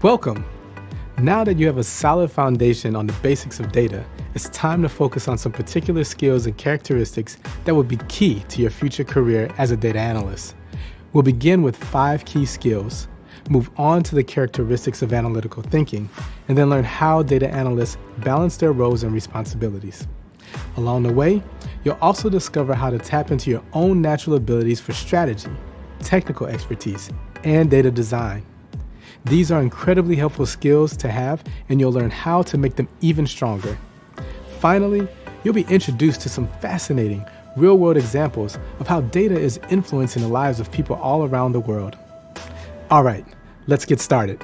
Welcome! Now that you have a solid foundation on the basics of data, it's time to focus on some particular skills and characteristics that will be key to your future career as a data analyst. We'll begin with 5 key skills, move on to the characteristics of analytical thinking, and then learn how data analysts balance their roles and responsibilities. Along the way, you'll also discover how to tap into your own natural abilities for strategy, technical expertise, and data design. These are incredibly helpful skills to have, and you'll learn how to make them even stronger. Finally, you'll be introduced to some fascinating, real-world examples of how data is influencing the lives of people all around the world. All right, let's get started.